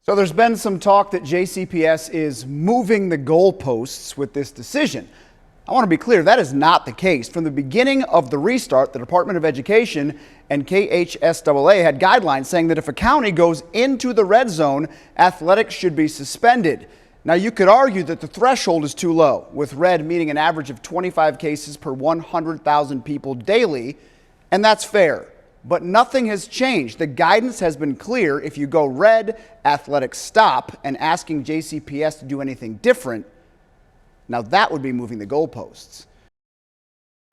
So there's been some talk that JCPS is moving the goalposts with this decision. I want to be clear, that is not the case. From the beginning of the restart, the Department of Education and KHSAA had guidelines saying that if a county goes into the red zone, athletics should be suspended. Now, you could argue that the threshold is too low, with red meaning an average of 25 cases per 100,000 people daily, and that's fair. But nothing has changed. The guidance has been clear. If you go red, athletics stop, and asking JCPS to do anything different, now that would be moving the goalposts.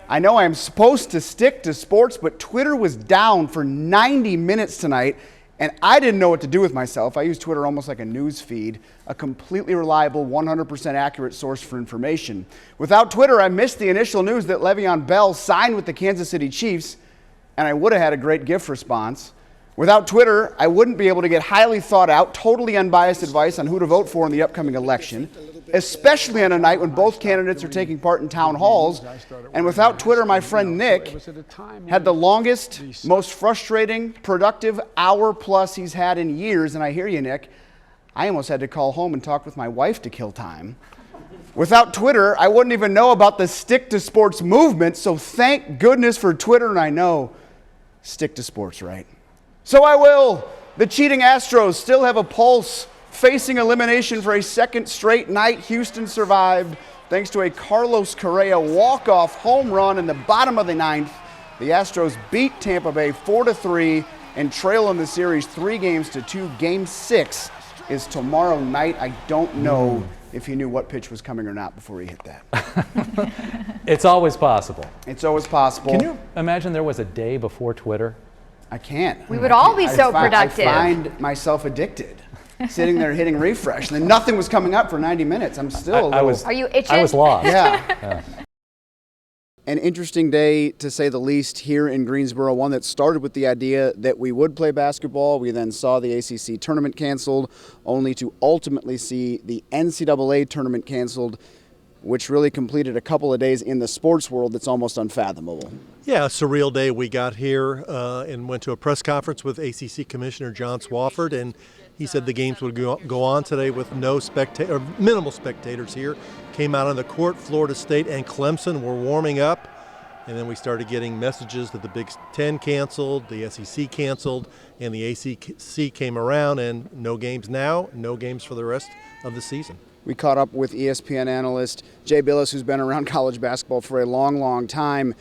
I know I'm supposed to stick to sports, but Twitter was down for 90 minutes tonight, and I didn't know what to do with myself. I use Twitter almost like a news feed, a completely reliable, 100% accurate source for information. Without Twitter, I missed the initial news that Le'Veon Bell signed with the Kansas City Chiefs, and I would have had a great GIF response. Without Twitter, I wouldn't be able to get highly thought out, totally unbiased advice on who to vote for in the upcoming election, especially on a night when both candidates are taking part in town halls. And without Twitter, my friend Nick had the longest, most frustrating, productive hour plus he's had in years. And I hear you, Nick. I almost had to call home and talk with my wife to kill time. Without Twitter, I wouldn't even know about the Stick to Sports movement, so thank goodness for Twitter, and I know stick to sports, right? So I will. The cheating Astros still have a pulse, facing elimination for a second straight night. Houston survived thanks to a Carlos Correa walk-off home run in the bottom of the ninth. The Astros beat Tampa Bay 4-3 and trail in the series 3-2. Game 6 is tomorrow night. I don't know if he knew what pitch was coming or not before he hit that. It's always possible. It's always possible. Can you imagine there was a day before Twitter? I can't. We would all be so productive. I find myself addicted, sitting there hitting refresh, and then nothing was coming up for 90 minutes. I'm still a little... Are you itching? I was lost. Yeah. An interesting day, to say the least, here in Greensboro, one that started with the idea that we would play basketball. We then saw the ACC tournament canceled, only to ultimately see the NCAA tournament canceled, which really completed a couple of days in the sports world that's almost unfathomable. Yeah, a surreal day. We got here and went to a press conference with ACC Commissioner John Swofford, and he said the games would go on today with minimal spectators here. Came out on the court, Florida State and Clemson were warming up, and then we started getting messages that the Big Ten canceled, the SEC canceled, and the ACC came around, and no games now, no games for the rest of the season. We caught up with ESPN analyst Jay Bilas, who's been around college basketball for a long, long time.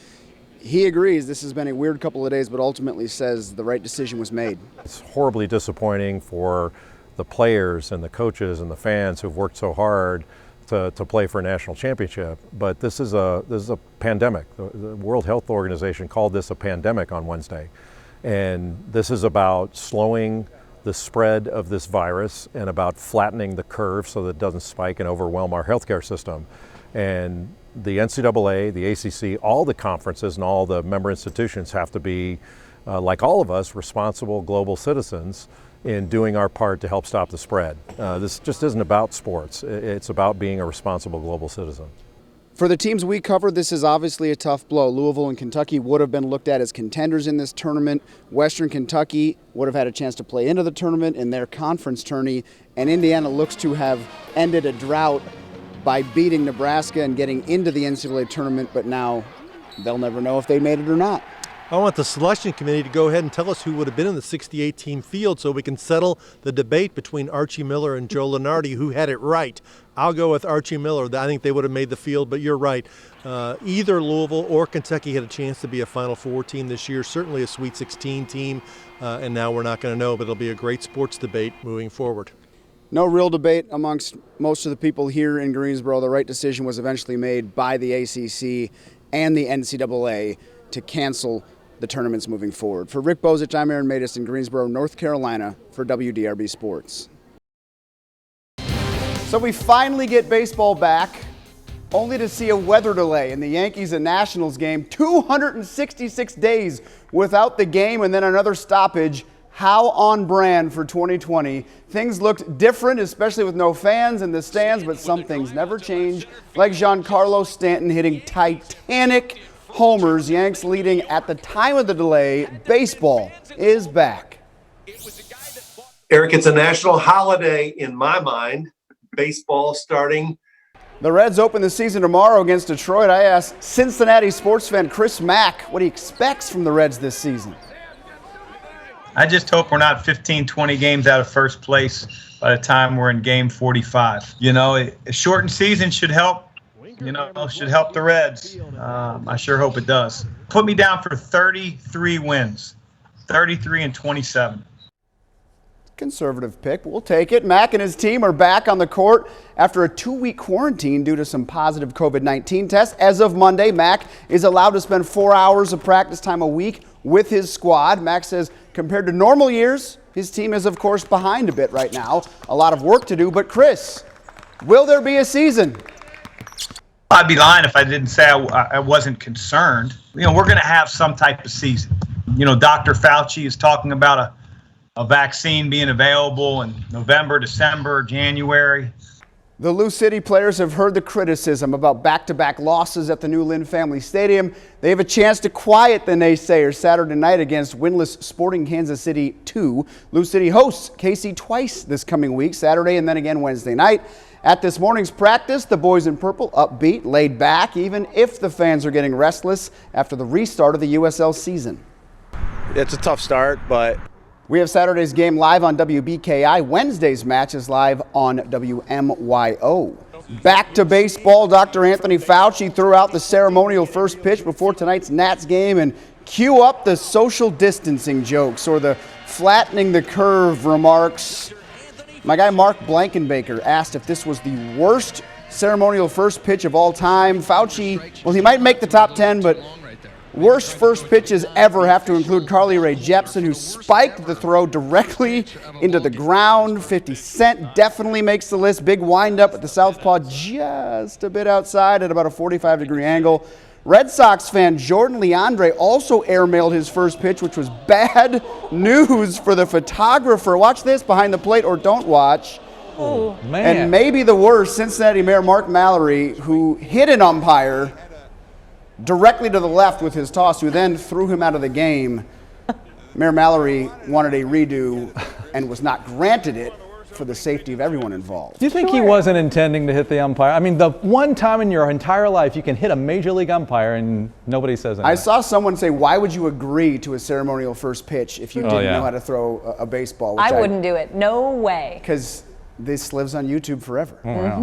He agrees this has been a weird couple of days, but ultimately says the right decision was made. It's horribly disappointing for the players and the coaches and the fans who've worked so hard to play for a national championship. But this is a pandemic. The World Health Organization called this a pandemic on Wednesday. And this is about slowing the spread of this virus and about flattening the curve so that it doesn't spike and overwhelm our healthcare system. And the NCAA, the ACC, all the conferences and all the member institutions have to be, like all of us, responsible global citizens in doing our part to help stop the spread. This just isn't about sports. It's about being a responsible global citizen. For the teams we covered, this is obviously a tough blow. Louisville and Kentucky would have been looked at as contenders in this tournament. Western Kentucky would have had a chance to play into the tournament in their conference tourney. And Indiana looks to have ended a drought by beating Nebraska and getting into the NCAA tournament, but now they'll never know if they made it or not. I want the selection committee to go ahead and tell us who would have been in the 68-team field so we can settle the debate between Archie Miller and Joe Lunardi, who had it right. I'll go with Archie Miller. I think they would have made the field, but you're right. Either Louisville or Kentucky had a chance to be a Final Four team this year, certainly a Sweet 16 team, and now we're not going to know, but it'll be a great sports debate moving forward. No real debate amongst most of the people here in Greensboro. The right decision was eventually made by the ACC and the NCAA to cancel the tournaments moving forward. For Rick Bozich, I'm Aaron Matus in Greensboro, North Carolina for WDRB Sports. So we finally get baseball back, only to see a weather delay in the Yankees and Nationals game. 266 days without the game and then another stoppage. How on brand for 2020. Things looked different, especially with no fans in the stands, but some things never change, like Giancarlo Stanton hitting titanic homers, Yanks leading at the time of the delay. Baseball is back. Eric, it's a national holiday in my mind. Baseball starting. The Reds open the season tomorrow against Detroit. I asked Cincinnati sports fan Chris Mack what he expects from the Reds this season. I just hope we're not 15, 20 games out of first place by the time we're in game 45. You know, a shortened season should help, should help the Reds. I sure hope it does. Put me down for 33 wins, 33-27. Conservative pick, but we'll take it. Mack and his team are back on the court after a 2-week quarantine due to some positive COVID-19 tests. As of Monday, Mack is allowed to spend 4 hours of practice time a week with his squad. Mack says compared to normal years, his team is, of course, behind a bit right now. A lot of work to do. But, Chris, will there be a season? I'd be lying if I didn't say I wasn't concerned. We're going to have some type of season. Dr. Fauci is talking about a vaccine being available in November, December, January. The Lou City players have heard the criticism about back-to-back losses at the new Lynn Family Stadium. They have a chance to quiet the naysayers Saturday night against winless Sporting Kansas City 2. Lou City hosts KC twice this coming week, Saturday and then again Wednesday night. At this morning's practice, the boys in purple upbeat, laid back, even if the fans are getting restless after the restart of the USL season. It's a tough start, but we have Saturday's game live on WBKI. Wednesday's match is live on WMYO. Back to baseball, Dr. Anthony Fauci threw out the ceremonial first pitch before tonight's Nats game, and cue up the social distancing jokes or the flattening the curve remarks. My guy Mark Blankenbaker asked if this was the worst ceremonial first pitch of all time. Fauci, well, he might make the top 10, but worst first pitches ever have to include Carly Rae Jepsen, who spiked the throw directly into the ground. 50 Cent definitely makes the list. Big windup at the southpaw just a bit outside at about a 45-degree angle. Red Sox fan Jordan Leandre also airmailed his first pitch, which was bad news for the photographer. Watch this behind the plate, or don't watch. Oh, man. And maybe the worst, Cincinnati Mayor Mark Mallory, who hit an umpire directly to the left with his toss, who then threw him out of the game. Mayor Mallory wanted a redo and was not granted it for the safety of everyone involved. Do you think he wasn't intending to hit the umpire? I mean, the one time in your entire life you can hit a major league umpire and nobody says anything. I saw someone say, why would you agree to a ceremonial first pitch if you didn't know how to throw a baseball? I wouldn't do it. No way. Because this lives on YouTube forever. Oh, wow.